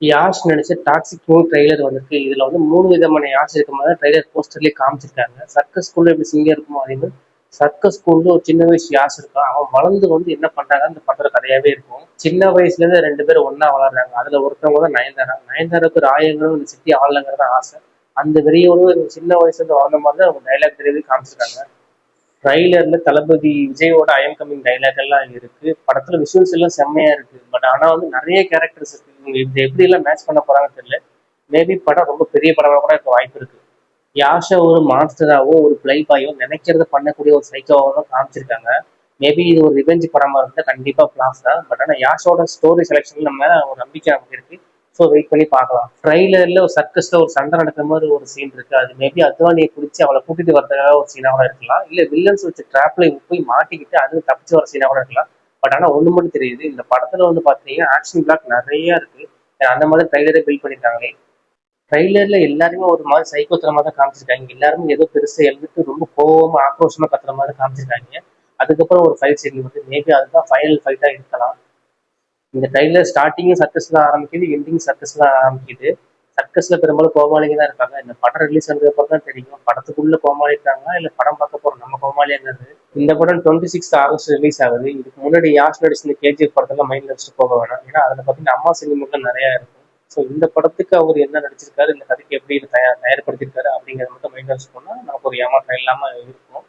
யாஷ் நடிச்ச toxic movie trailer வந்திருக்கு. இதுல வந்து 3 விதமான யாஷ் இருக்க மாதிரி ட்ரெய்லர் போஸ்டர்லயே காமிச்சிருக்காங்க. சர்க்கஸ் ஸ்கூல்ல எப்படி சிங்கம் இருக்குமோ அதே மாதிரி சர்க்கஸ் ஸ்கூல்ல ஒரு சின்ன வயசு யாஷ் இருக்கான். அவன் வளர்ந்து வந்து என்ன பண்றாங்க அந்த படத்துல கதையாவே இருக்கும். சின்ன வயசுல இருந்து 2 பேரும் ஒண்ணா வளர்றாங்க. அதுல ஒருத்தவங்க தான் நயன்தாரா. நயன்தாராவுக்கு ஒரு ஆயிரங்களும் இந்த சிட்டி ஆளுங்கிறத ஆசை. அந்த வெறியோடு சின்ன வயசுல இருந்து வளர்ந்த மாதிரி தான் அவங்க டைலாக் டெலிவரி காமிச்சிருக்காங்க. ட்ரைலர்ல தளபதி விஜயோட ஐஎம் கமிங் டைலாக் எல்லாம் இருக்கு. படத்துல விஷுவல்ஸ் எல்லாம் செம்மையா இருக்கு. பட் ஆனா வந்து நிறைய கேரக்டர்ஸ் இருக்கு. இவங்க இது எப்படி எல்லாம் மேட்ச் பண்ண போறாங்கன்னு தெரியல. மேபி படம் ரொம்ப பெரிய படமா கூட இருக்க வாய்ப்பு இருக்கு. யாஷா ஒரு மான்ஸ்டராவோ ஒரு பிளை பாயோ நினைக்கிறத பண்ணக்கூடிய ஒரு சைக்கோவோ தான் காமிச்சிருக்காங்க. மேபி இது ஒரு ரிவெஞ்ச் படமா இருந்தா கண்டிப்பா பிளாஸ் தான். பட் ஆனா யாஷோட ஸ்டோரி செலெக்ஷன் நம்ம ஒரு நம்பிக்கை நமக்கு இருக்கு. ஸோ வெயிட் பண்ணி பார்க்கலாம். ட்ரைலர்ல ஒரு சர்க்கஸ்ல ஒரு சண்டை நடக்கிற மாதிரி ஒரு சீன் இருக்கு. அது மேபி அத்வானியை பிடிச்சி அவளை கூட்டிட்டு வரதுக்காக ஒரு சீனா கூட இருக்கலாம். இல்ல வில்லன்ஸ் வச்சு டிராப்ல போய் மாட்டிக்கிட்டு அது தப்பிச்சு வர சீனா கூட இருக்கலாம். பட் ஆனா ஒண்ணு மட்டும் தெரியுது, இந்த படத்துல வந்து பாத்தீங்கன்னா ஆக்ஷன் பிளாக் நிறைய இருக்கு. அந்த மாதிரி ட்ரைலரே பில்ட் பண்ணிருக்காங்களே. ட்ரைலர்ல எல்லாருமே ஒரு மாதிரி சைக்கோத்தனமா தான் காமிச்சிருக்காங்க. எல்லாருமே ஏதோ பெருசா எழுந்துட்டு ரொம்ப கோவமா ஆக்ரோஷமா கத்துற மாதிரி காமிச்சிருக்காங்க. அதுக்கப்புறம் ஒரு ஃபைட் சீன் வந்து மேபி அதுதான் ஃபைனல் ஃபைட்டா இருக்கலாம். இந்த ட்ரைலர் ஸ்டார்டிங்கும் சர்க்கஸ்ல ஆரம்பிக்குது, எண்டிங் சர்க்கஸ்ல ஆரம்பிக்குது. சர்க்கஸ்ல பெரும்பாலும் கோமாளிங்க தான் இருக்காங்க. இந்த படம் ரிலீஸ் ஆனதுக்கு அப்புறம் தான் தெரியும் படத்துக்குள்ள கோமாளி இருக்காங்களா இல்ல படம் பார்க்க போறோம் நம்ம கோமாளியாங்கிறது. இந்த படம் 26 ஆகஸ்ட் ரிலீஸ் ஆகுது. இதுக்கு முன்னாடி யாஷ் நடிச்ச இந்த கேஜிஎஃப் படத்தெல்லாம் மைண்ட்ல வச்சுட்டு போக வேணாம். ஏன்னா அதுல பாத்தீங்கன்னா அம்மா சினிமாக்கள் நிறைய இருக்கும். ஸோ இந்த படத்துக்கு அவர் என்ன நடிச்சிருக்காரு, இந்த கதைக்கு எப்படி இது தயார்படுத்திருக்காரு அப்படிங்கிறத மட்டும் மைண்ட் வச்சு போனா நமக்கு ஒரு ஏமாற்றம் இல்லாம இருக்கும்.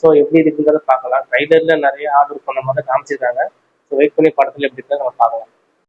ஸோ எப்படி இருக்குங்கிறத பார்க்கலாம். ட்ரைலர்ல நிறைய ஆர்டர் பண்ண மாதிரி காமிச்சிருக்காங்க. ஸோ வெயிட் பண்ணி படத்துல எப்படி இருக்கா நம்ம பார்க்கலாம்.